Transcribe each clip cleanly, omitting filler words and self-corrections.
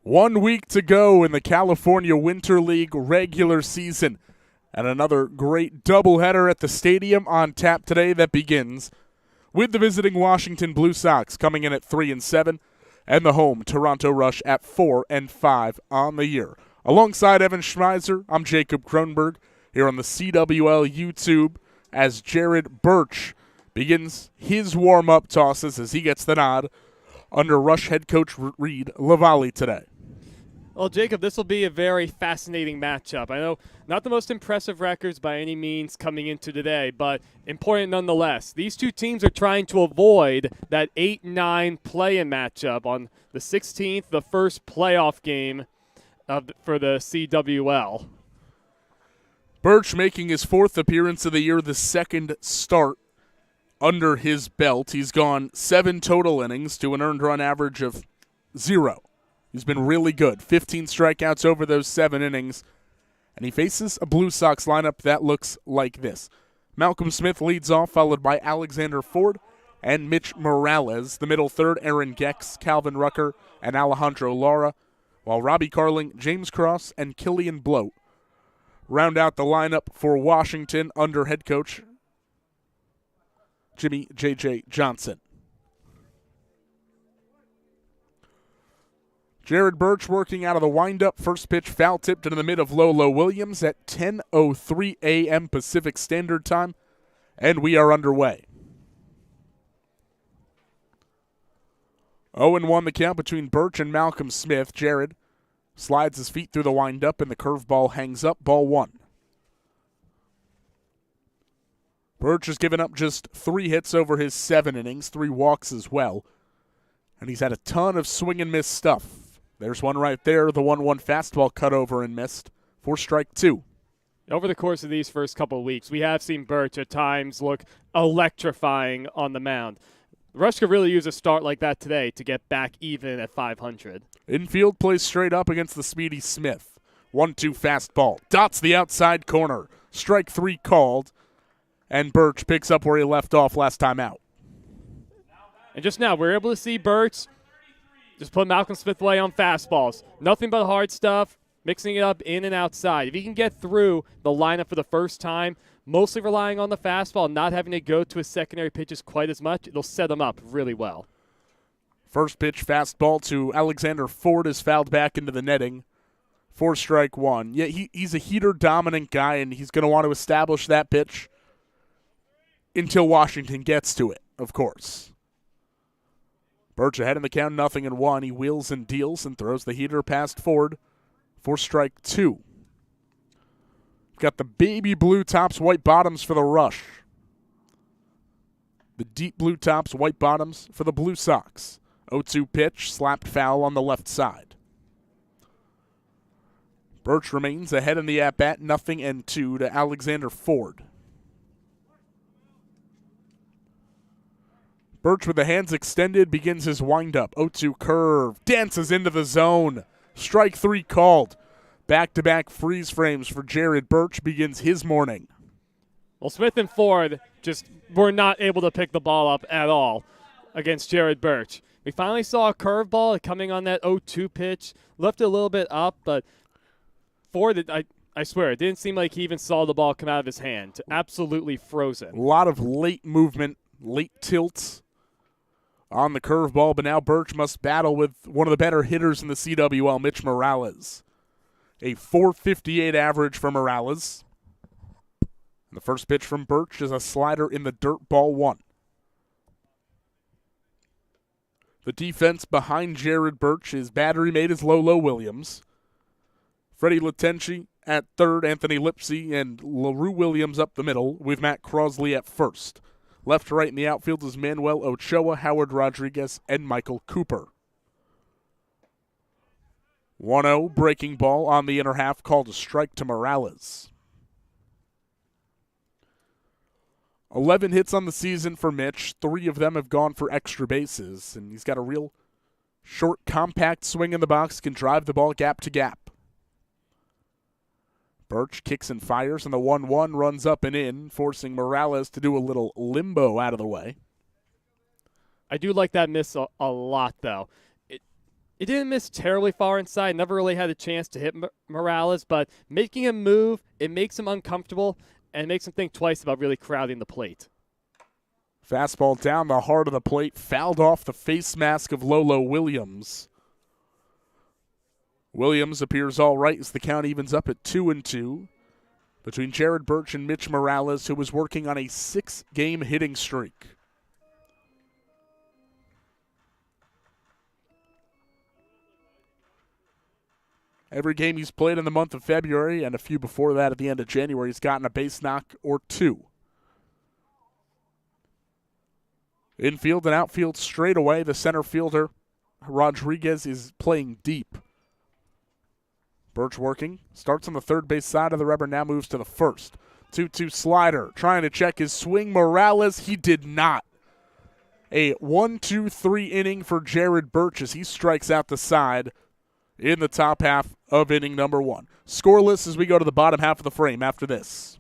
1 week to go in the California Winter League regular season. And another great doubleheader at the stadium on tap today that begins with the visiting Washington Bluesox coming in at 3-7 and the home Toronto Rush at 4-5 on the year. Alongside Evan Schmeiser, I'm Jacob Kronberg here on the CWL YouTube as Jared Birch begins his warm-up tosses as he gets the nod under Rush head coach Reed Lavallee today. Well, Jacob, this will be a very fascinating matchup. I know not the most impressive records by any means coming into today, but important nonetheless. These two teams are trying to avoid that 8-9 play-in matchup on the 16th, the first playoff game for the CWL. Birch making his fourth appearance of the year, the second start under his belt. He's gone 7 total innings to an earned run average of 0. He's been really good. 15 strikeouts over those 7 innings. And he faces a Blue Sox lineup that looks like this. Malcolm Smith leads off, followed by Alexander Ford and Mitch Morales. The middle third, Aaron Gex, Calvin Rucker, and Alejandro Lara. While Robbie Carling, James Cross, and Killian Bloat round out the lineup for Washington under head coach Jimmy J.J. Johnson. Jared Birch working out of the windup. First pitch foul tipped into the mid of Lolo Williams at 10:03 a.m. Pacific Standard Time, and we are underway. 0-1 the count between Birch and Malcolm Smith. Jared slides his feet through the windup, and the curveball hangs up, ball 1. Birch has given up just 3 hits over his 7 innings, 3 walks as well. And he's had a ton of swing and miss stuff. There's one right there, the 1-1 fastball cut over and missed for strike 2. Over the course of these first couple of weeks, we have seen Birch at times look electrifying on the mound. Rush could really use a start like that today to get back even at 500. Infield plays straight up against the speedy Smith. 1-2 fastball. Dots the outside corner. Strike 3 called. And Birch picks up where he left off last time out. And just now, we're able to see Birch just put Malcolm Smith away on fastballs. Nothing but hard stuff, mixing it up in and outside. If he can get through the lineup for the first time, mostly relying on the fastball, not having to go to his secondary pitches quite as much, it'll set him up really well. First pitch fastball to Alexander Ford is fouled back into the netting for strike 1. Yeah, he's a heater-dominant guy, and he's going to want to establish that pitch until Washington gets to it, of course. Birch ahead in the count, 0-1. He wheels and deals and throws the heater past Ford for strike 2. Got the baby blue tops, white bottoms for the Rush. The deep blue tops, white bottoms for the Blue Sox. 0-2 pitch, slapped foul on the left side. Birch remains ahead in the at-bat, 0-2 to Alexander Ford. Birch with the hands extended begins his windup. 0-2 curve, dances into the zone. Strike 3 called. Back-to-back freeze frames for Jared Birch begins his morning. Well, Smith and Ford just were not able to pick the ball up at all against Jared Birch. We finally saw a curveball coming on that 0-2 pitch. Left it a little bit up, but Ford, I swear, it didn't seem like he even saw the ball come out of his hand. Absolutely frozen. A lot of late movement, late tilts on the curveball, but now Birch must battle with one of the better hitters in the CWL, Mitch Morales. A .458 average for Morales. And the first pitch from Birch is a slider in the dirt, ball 1. The defense behind Jared Birch is battery mate is Lolo Williams. Freddie Latenci at third, Anthony Lipsy, and LaRue Williams up the middle with Matt Crosley at first. Left to right in the outfield is Manuel Ochoa, Howard Rodriguez, and Michael Cooper. 1-0 breaking ball on the inner half, called a strike to Morales. 11 hits on the season for Mitch. 3 of them have gone for extra bases, and he's got a real short, compact swing in the box, can drive the ball gap to gap. Birch kicks and fires, and the 1-1 runs up and in, forcing Morales to do a little limbo out of the way. I do like that miss a lot, though. He didn't miss terribly far inside, never really had a chance to hit Morales, but making him move, it makes him uncomfortable and makes him think twice about really crowding the plate. Fastball down the heart of the plate, fouled off the face mask of Lolo Williams. Williams appears all right as the count evens up at 2-2 between Jared Birch and Mitch Morales, who was working on a 6-game hitting streak. Every game he's played in the month of February and a few before that at the end of January, he's gotten a base knock or two. Infield and outfield straight away. The center fielder, Rodriguez, is playing deep. Birch working. Starts on the third base side of the rubber, now moves to the first. 2-2 slider. Trying to check his swing. Morales, he did not. A 1-2-3 inning for Jared Birch as he strikes out the side in the top half of inning number 1. Scoreless as we go to the bottom half of the frame after this.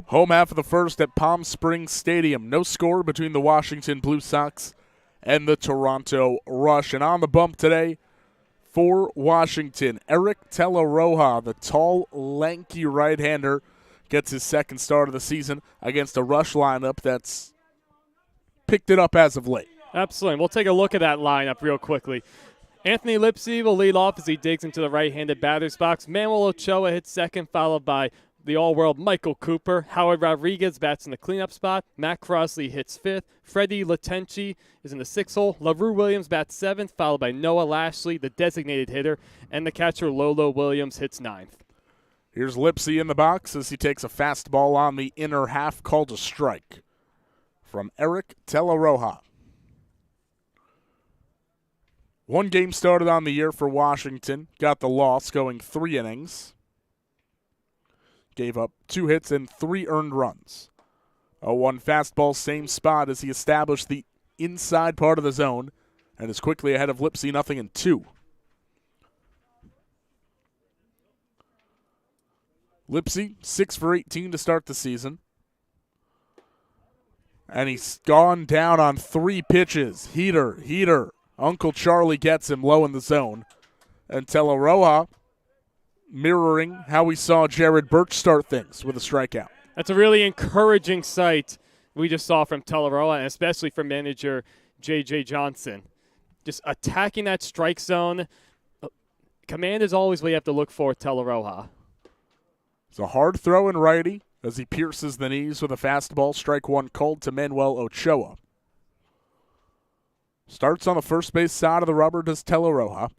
Home half of the first at Palm Springs Stadium. No score between the Washington Bluesox and the Toronto Rush. And on the bump today for Washington, Eric Telaroja, the tall, lanky right-hander, gets his second start of the season against a Rush lineup that's picked it up as of late. Absolutely. We'll take a look at that lineup real quickly. Anthony Lipsy will lead off as he digs into the right-handed batter's box. Manuel Ochoa hits second, followed by the all-world Michael Cooper. Howard Rodriguez bats in the cleanup spot. Matt Crossley hits fifth. Freddie Latenci is in the sixth hole. LaRue Williams bats seventh, followed by Noah Lashley, the designated hitter. And the catcher Lolo Williams hits ninth. Here's Lipsy in the box as he takes a fastball on the inner half, called a strike from Eric Telaroja. One game started on the year for Washington. Got the loss, going 3 innings. Gave up 2 hits and 3 earned runs. A 1 fastball, same spot as he established the inside part of the zone and is quickly ahead of Lipsy, 0-2. Lipsy, 6 for 18 to start the season. And he's gone down on 3 pitches. Heater. Uncle Charlie gets him low in the zone. And Telaroja mirroring how we saw Jared Birch start things with a strikeout. That's a really encouraging sight we just saw from Telaroja, and especially from manager J.J. Johnson. Just attacking that strike zone. Command is always what you have to look for, Telaroja. It's a hard throw in righty. as he pierces the knees with a fastball. Strike one called to Manuel Ochoa. Starts on the first base side of the rubber does Teleroja.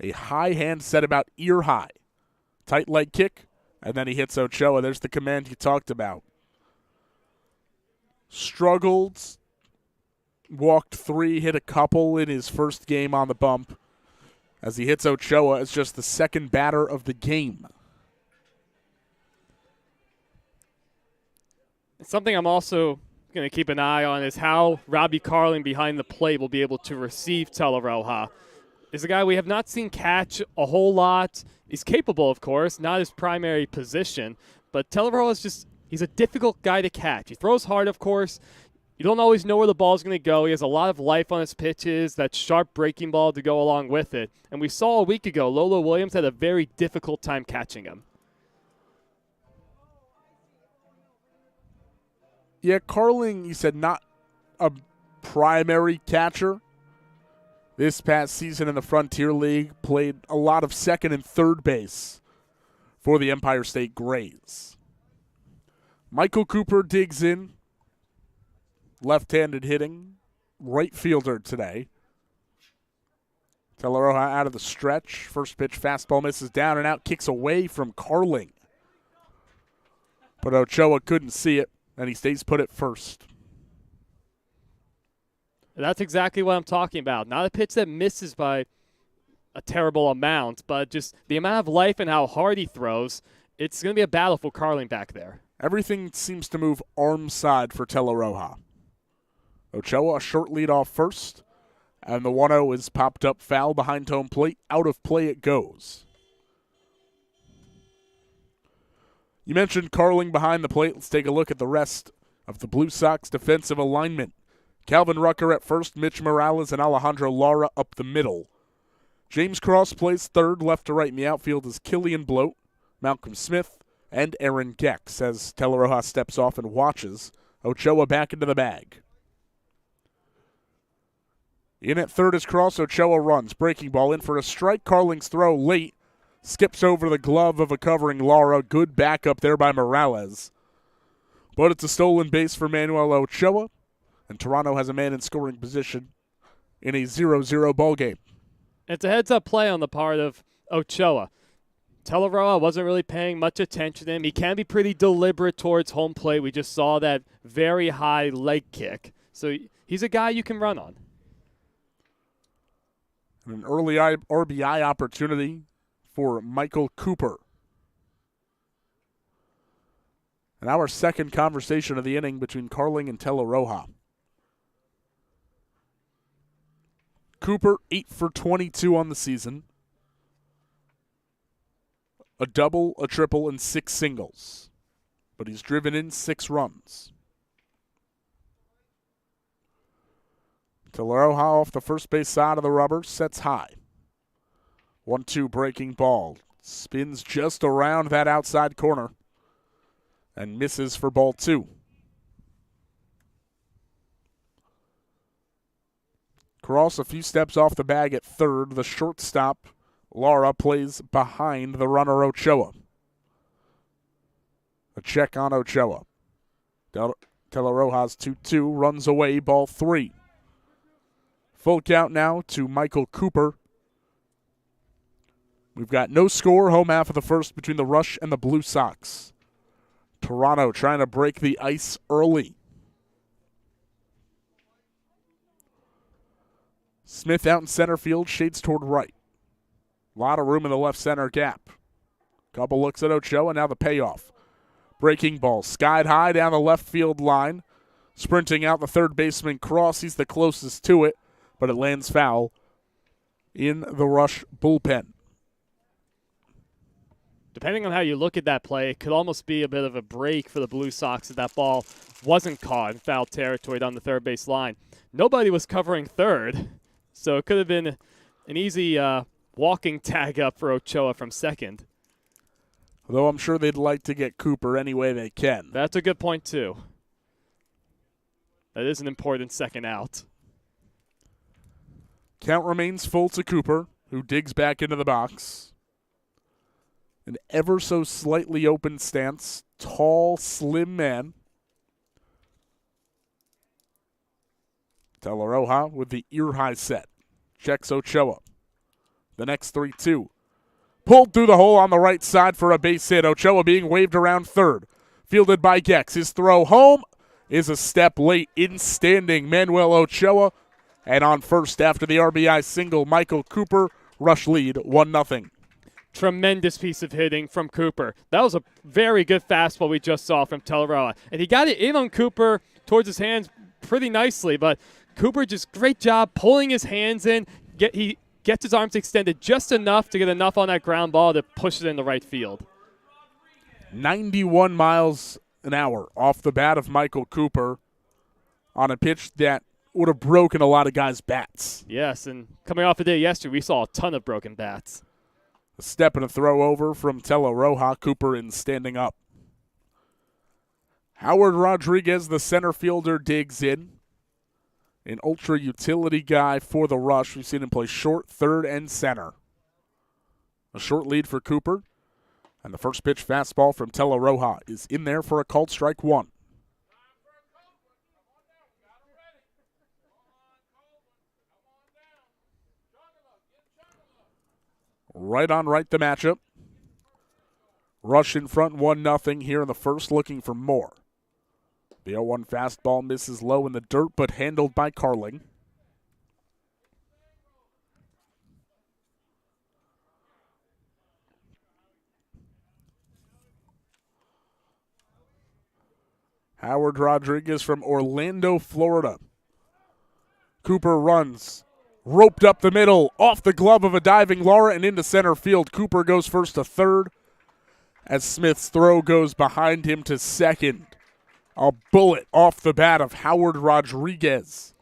A high hand set about ear high. Tight leg kick, and then he hits Ochoa. There's the command you talked about. Struggled, walked 3, hit a couple in his first game on the bump. As he hits Ochoa as just the second batter of the game. Something I'm also going to keep an eye on is how Robbie Carling behind the plate will be able to receive Teleroja. Is a guy we have not seen catch a whole lot. He's capable, of course, not his primary position, but Teleroja is just, he's a difficult guy to catch. He throws hard, of course. You don't always know where the ball's going to go. He has a lot of life on his pitches, that sharp breaking ball to go along with it. And we saw a week ago, Lolo Williams had a very difficult time catching him. Yeah, Carling, you said not a primary catcher. This past season in the Frontier League, played a lot of second and third base for the Empire State Grays. Michael Cooper digs in. Left-handed hitting, right fielder today. Teleroja out of the stretch. First pitch, fastball misses down and out, kicks away from Carling. But Ochoa couldn't see it, and he stays put at first. That's exactly what I'm talking about. Not a pitch that misses by a terrible amount, but just the amount of life and how hard he throws. It's going to be a battle for Carling back there. Everything seems to move arm side for Teleroja. Ochoa, a short lead off first, and the 1-0 is popped up foul behind home plate. Out of play it goes. You mentioned Carling behind the plate. Let's take a look at the rest of the Blue Sox defensive alignment. Calvin Rucker at first, Mitch Morales and Alejandro Lara up the middle. James Cross plays third, left to right in the outfield is Killian Bloat, Malcolm Smith, and Aaron Gex as Teleroja steps off and watches Ochoa back into the bag. In at third is Cross. Ochoa runs. Breaking ball in for a strike. Carling's throw late. Skips over the glove of a covering Lara. Good backup there by Morales. But it's a stolen base for Manuel Ochoa. And Toronto has a man in scoring position in a 0-0 ball game. It's a heads-up play on the part of Ochoa. Teleroja wasn't really paying much attention to him. He can be pretty deliberate towards home plate. We just saw that very high leg kick. So he's a guy you can run on. And an early RBI opportunity for Michael Cooper. And our second conversation of the inning between Carling and Teleroja. Cooper, 8 for 22 on the season. A double, a triple, and 6 singles. But he's driven in 6 runs. Teleroja off the first base side of the rubber, sets high. 1-2 breaking ball. Spins just around that outside corner. And misses for ball 2. Cross a few steps off the bag at third. The shortstop, Lara, plays behind the runner Ochoa. A check on Ochoa. Teleroja's 2-2, runs away, ball 3. Full count now to Michael Cooper. We've got no score, home half of the first between the Rush and the Blue Sox. Toronto trying to break the ice early. Smith out in center field, shades toward right. A lot of room in the left center gap. Couple looks at Ochoa, now the payoff. Breaking ball, skied high down the left field line. Sprinting out the third baseman Cross, he's the closest to it, but it lands foul in the Rush bullpen. Depending on how you look at that play, it could almost be a bit of a break for the Blue Sox if that ball wasn't caught in foul territory down the third base line. Nobody was covering third, so it could have been an easy walking tag up for Ochoa from second. Though I'm sure they'd like to get Cooper any way they can. That's a good point, too. That is an important second out. Count remains full to Cooper, who digs back into the box. An ever so slightly open stance. Tall, slim man. De La Roja with the ear-high set. Checks Ochoa. The next 3-2. Pulled through the hole on the right side for a base hit. Ochoa being waved around third. Fielded by Gex. His throw home is a step late in standing Manuel Ochoa. And on first after the RBI single, Michael Cooper. Rush lead 1-0. Tremendous piece of hitting from Cooper. That was a very good fastball we just saw from De La Roja. And he got it in on Cooper towards his hands pretty nicely, but Cooper just great job pulling his hands in. He gets his arms extended just enough to get enough on that ground ball to push it in the right field. 91 miles an hour off the bat of Michael Cooper on a pitch that would have broken a lot of guys' bats. Yes, and coming off a day yesterday, we saw a ton of broken bats. A step and a throw over from De La Roja. Cooper in standing up. Howard Rodriguez, the center fielder, digs in. An ultra utility guy for the Rush. We've seen him play short, third, and center. A short lead for Cooper. And the first pitch fastball from De La Roja is in there for a called strike one. Right on right the matchup. Rush in front 1-0 here in the first, looking for more. The 0-1 fastball misses low in the dirt, but handled by Carling. Howard Rodriguez from Orlando, Florida. Cooper runs. Roped up the middle, off the glove of a diving Lara and into center field. Cooper goes first to third as Smith's throw goes behind him to second. A bullet off the bat of Howard Rodriguez.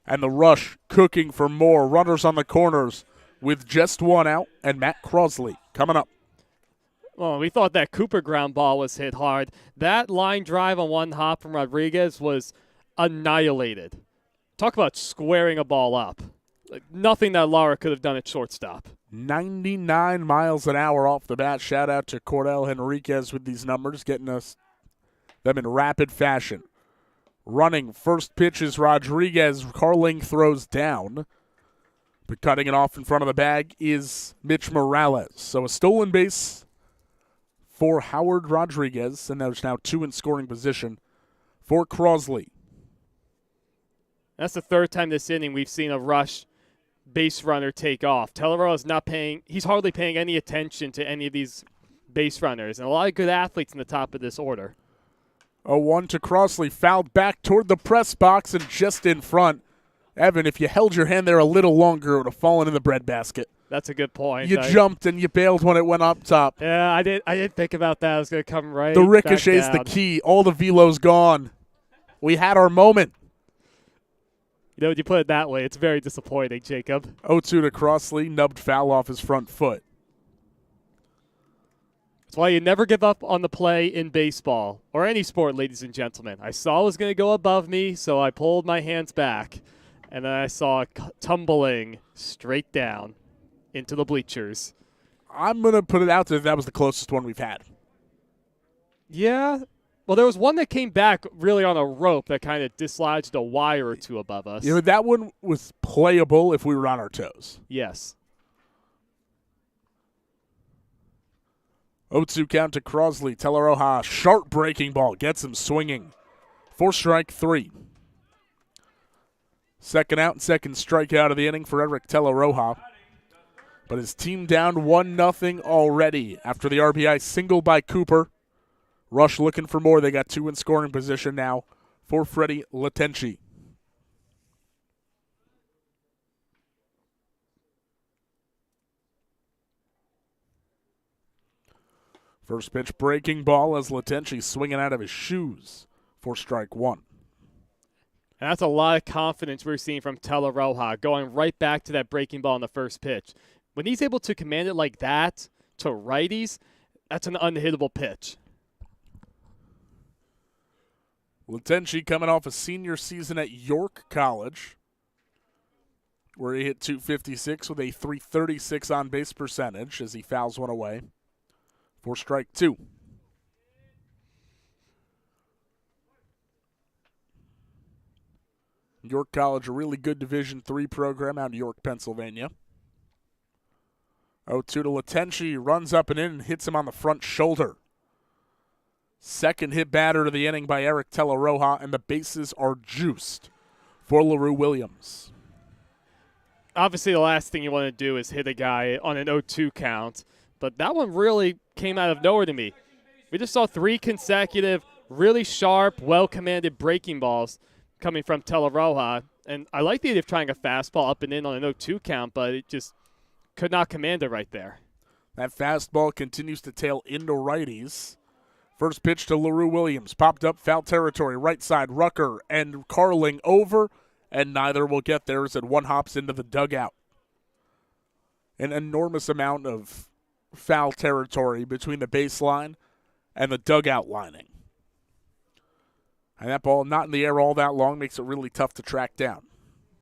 And the Rush cooking for more. Runners on the corners with just one out, and Matt Crosley coming up. Well, we thought that Cooper ground ball was hit hard. That line drive on one hop from Rodriguez was annihilated. Talk about squaring a ball up. Like nothing that Lara could have done at shortstop. 99 miles an hour off the bat. Shout out to Cordell Henriquez with these numbers, getting us them in rapid fashion. Running first pitch is Rodriguez. Carling throws down. But cutting it off in front of the bag is Mitch Morales. So a stolen base for Howard Rodriguez. And there's now two in scoring position for Crosley. That's the third time this inning we've seen a Rush base runner take off. De La Roja is not paying, he's hardly paying any attention to any of these base runners, and a lot of good athletes in the top of this order. 0-1 to Crosley, fouled back toward the press box and just in front. Evan, if you held your hand there a little longer, it would have fallen in the breadbasket. That's a good point. You jumped and you bailed when it went up top. Yeah, I did think about that. I was going to come right The ricochet's back the down. key. All the velo's gone. We had our moment. You know, when you put it that way, it's very disappointing, Jacob. 0-2 to Crosley, nubbed foul off his front foot. That's why you never give up on the play in baseball or any sport, ladies and gentlemen. I saw it was going to go above me, so I pulled my hands back, and then I saw it tumbling straight down into the bleachers. I'm going to put it out there that was the closest one we've had. Yeah. Well, there was one that came back really on a rope that kind of dislodged a wire or two above us. You know, that one was playable if we were on our toes. Yes. 0-2 count to Crosley. De La Roja, sharp breaking ball, gets him swinging. 4 strike 3. Second out and second strikeout of the inning for Eric De La Roja. But his team down 1-0 already after the RBI single by Cooper. Rush looking for more. They got 2 in scoring position now for Freddie Latenci. First pitch breaking ball as Latenci swinging out of his shoes for strike 1. And that's a lot of confidence we're seeing from De La Roja, going right back to that breaking ball in the first pitch. When he's able to command it like that to righties, that's an unhittable pitch. Latenci coming off a senior season at York College, where he hit .256 with a .336 on-base percentage as he fouls one away. for strike two. York College, a really good Division III program out in York, Pennsylvania. 0-2 to Latenci, runs up and in and hits him on the front shoulder. Second hit batter of the inning by Eric Teleroja, and the bases are juiced for LaRue Williams. Obviously, the last thing you want to do is hit a guy on an 0-2 count, but that one really came out of nowhere to me. We just saw 3 consecutive, really sharp, well-commanded breaking balls coming from Teleroja, and I like the idea of trying a fastball up and in on an 0-2 count, but it just could not command it right there. That fastball continues to tail into righties. First pitch to LaRue Williams, popped up foul territory, right side, Rucker and Carling over, and neither will get there as it one hops into the dugout. An enormous amount of foul territory between the baseline and the dugout lining. And that ball not in the air all that long makes it really tough to track down.